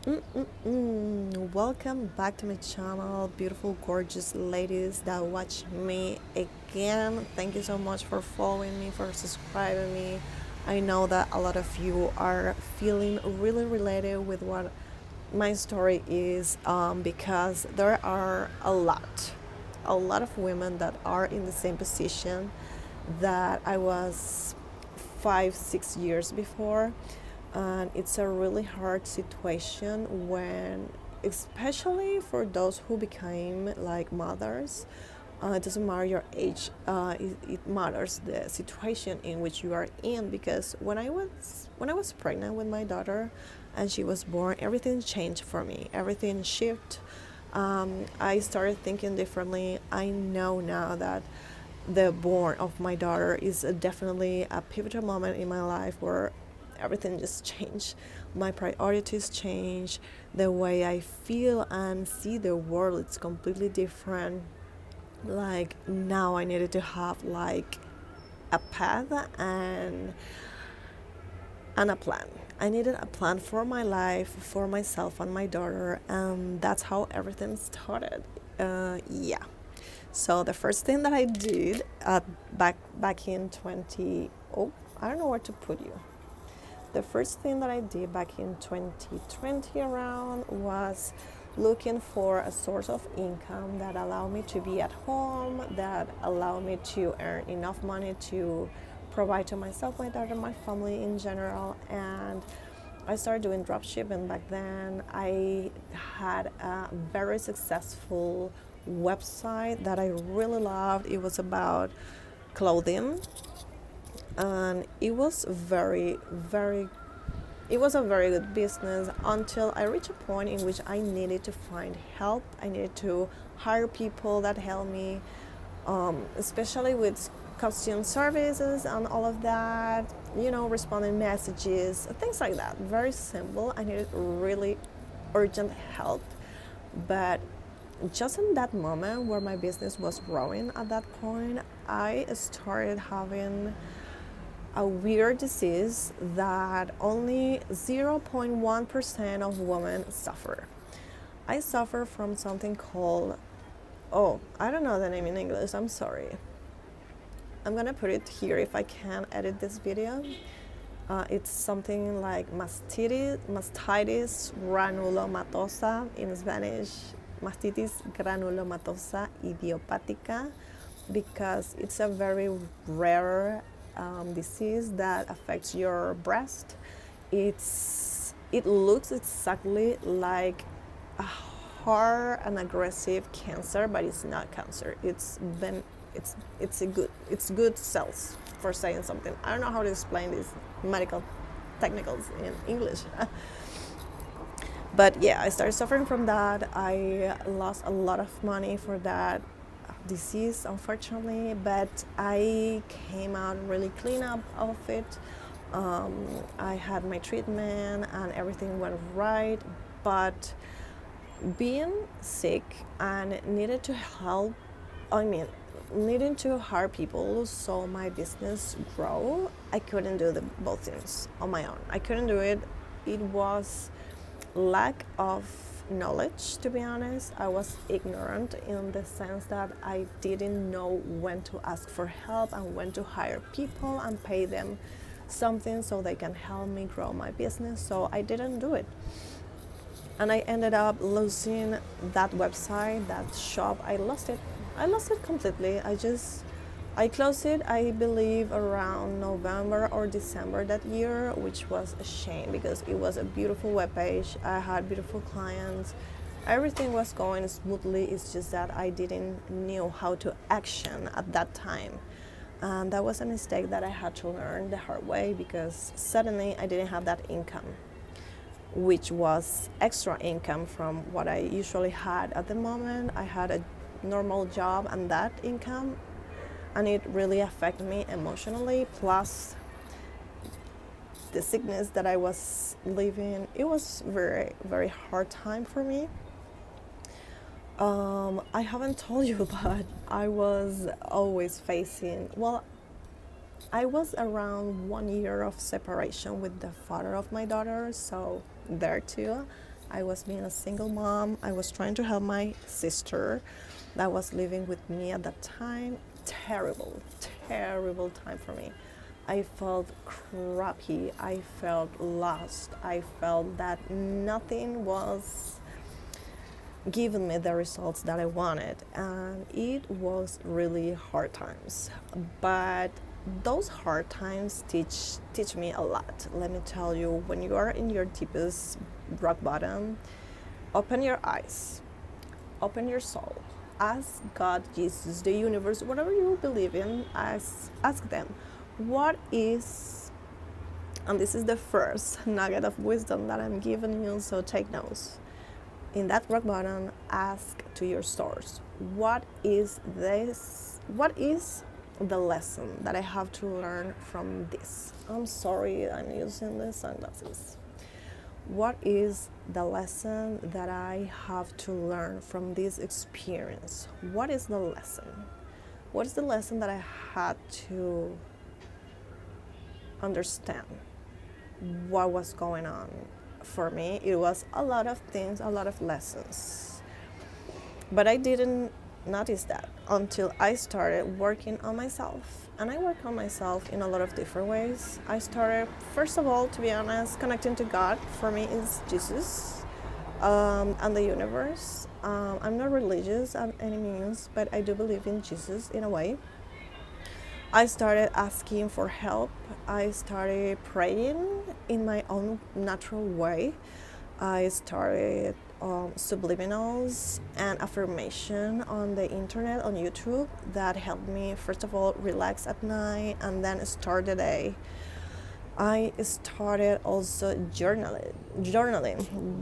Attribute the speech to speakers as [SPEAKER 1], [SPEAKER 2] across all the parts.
[SPEAKER 1] Welcome back to my channel, beautiful, gorgeous ladies that watch me again. Thank you so much for following me, for subscribing me. I know that a lot of you are feeling really related with what my story is because there are a lot of women that are in the same position that I was 5, 6 years before, and it's a really hard situation when, especially for those who became like mothers. It doesn't matter your age, it matters the situation in which you are in, because when I was pregnant with my daughter and she was born, everything changed for me, everything shifted. I started thinking differently. I know now that the born of my daughter is definitely a pivotal moment in my life where everything just changed. My priorities change. The way I feel and see the world, it's completely different. Like now I needed to have like a path and a plan. I needed a plan for my life, for myself and my daughter, and that's how everything started. Yeah. So the first thing that I did back in 20, oh, I don't know where to put you. The first thing that I did back in 2020 around was looking for a source of income that allowed me to be at home, that allowed me to earn enough money to provide to myself, my daughter, my family in general. And I started doing dropshipping back then. I had a very successful website that I really loved. It was about clothing, and it was a very good business until I reached a point in which I needed to find help. I needed to hire people that help me, especially with costume services and all of that, responding messages, things like that. Very simple. I needed really urgent help. But just in that moment where my business was growing at that point, I started having a weird disease that only 0.1% of women suffer. I suffer from something called, oh, I don't know the name in English, I'm sorry. I'm gonna put it here if I can edit this video. It's something like mastitis granulomatosa in Spanish, mastitis granulomatosa idiopática, because it's a very rare disease that affects your breast. It looks exactly like a hard and aggressive cancer, but it's not cancer. It's good cells, for saying something. I don't know how to explain these medical technicals in English. But yeah, I started suffering from that. I lost a lot of money for that disease, unfortunately, but I came out really clean up of it. I had my treatment and everything went right, but being sick and needed to help, I mean, needing to hire people so my business grow, I couldn't do both things on my own. I couldn't do it. It was lack of knowledge, to be honest. I was ignorant in the sense that I didn't know when to ask for help and when to hire people and pay them something so they can help me grow my business. So I didn't do it, and I ended up losing that website, that shop. I lost it completely. I closed it, I believe, around November or December that year, which was a shame because it was a beautiful webpage. I had beautiful clients. Everything was going smoothly. It's just that I didn't know how to action at that time. And that was a mistake that I had to learn the hard way, because suddenly I didn't have that income, which was extra income from what I usually had at the moment. I had a normal job and that income, and it really affected me emotionally. Plus the sickness that I was living, it was very, very hard time for me. I haven't told you, but I was always facing, well, I was around 1 year of separation with the father of my daughter, so there too I was being a single mom. I was trying to help my sister that was living with me at that time. Terrible, terrible time for me. I felt crappy. I felt lost. I felt that nothing was giving me the results that I wanted. And it was really hard times. But those hard times teach me a lot. Let me tell you, when you are in your deepest rock bottom, open your eyes, open your soul, ask God, Jesus, the universe, whatever you believe in, ask them, what is, and this is the first nugget of wisdom that I'm giving you, so take notes. In that rock bottom, ask to your source, what is this? What is the lesson that I have to learn from this? I'm sorry, I'm using the sunglasses. What is the lesson that I have to learn from this experience? What is the lesson? What is the lesson that I had to understand? What was going on? For me, it was a lot of things, a lot of lessons. But I didn't notice that until I started working on myself. And I work on myself in a lot of different ways. I started, first of all, to be honest, connecting to God. For me, is Jesus and the universe. I'm not religious at any means, but I do believe in Jesus in a way. I started asking for help. I started praying in my own natural way. I started subliminals and affirmation on the internet, on YouTube, that helped me, first of all, relax at night and then start the day. I started also journaling.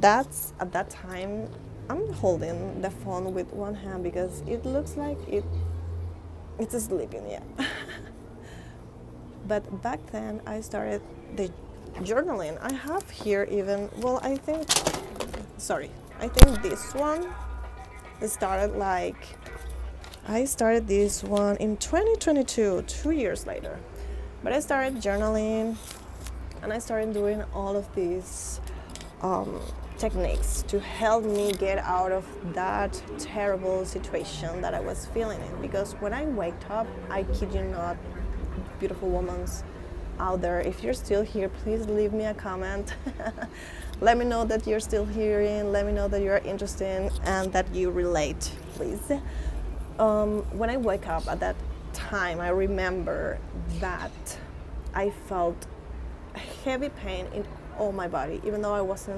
[SPEAKER 1] That's, at that time, I'm holding the phone with one hand because it looks like it's sleeping, yeah. But back then I started the journaling. I have here even, well, I think this one started I started this one in 2022, 2 years later. But I started journaling and I started doing all of these techniques to help me get out of that terrible situation that I was feeling in. Because when I waked up, I kid you not, beautiful women out there, if you're still here, please leave me a comment. Let me know that you're still hearing. Let me know that you're interested and that you relate, please. When I wake up at that time, I remember that I felt heavy pain in all my body, even though I was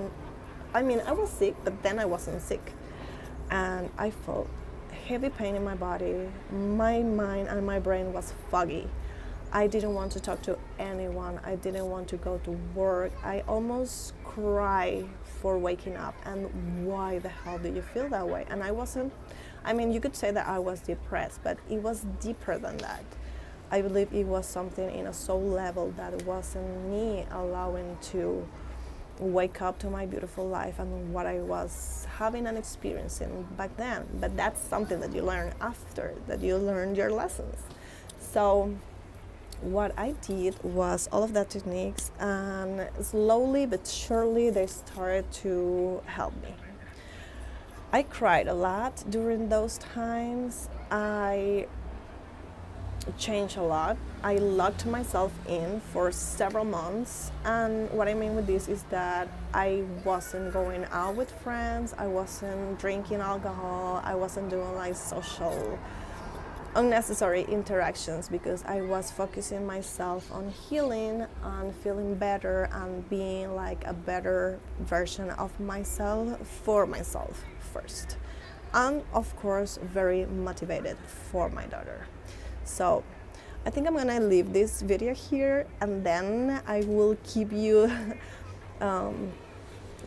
[SPEAKER 1] sick, but then I wasn't sick. And I felt heavy pain in my body. My mind and my brain was foggy. I didn't want to talk to anyone. I didn't want to go to work. I almost cried for waking up. And why the hell do you feel that way? And you could say that I was depressed, but it was deeper than that. I believe it was something in a soul level that wasn't me allowing to wake up to my beautiful life and what I was having and experiencing back then. But that's something that you learn after that you learned your lessons. So what I did was all of that techniques, and slowly but surely they started to help me. I cried a lot during those times. I changed a lot. I locked myself in for several months, and what I mean with this is that I wasn't going out with friends, I wasn't drinking alcohol, I wasn't doing social unnecessary interactions, because I was focusing myself on healing and feeling better and being a better version of myself for myself first. And of course, very motivated for my daughter. So I think I'm gonna leave this video here, and then I will keep you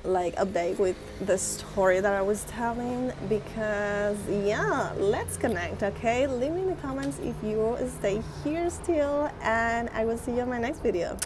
[SPEAKER 1] update with the story that I was telling, because let's connect, okay? Leave me in the comments if you stay here still, and I will see you in my next video.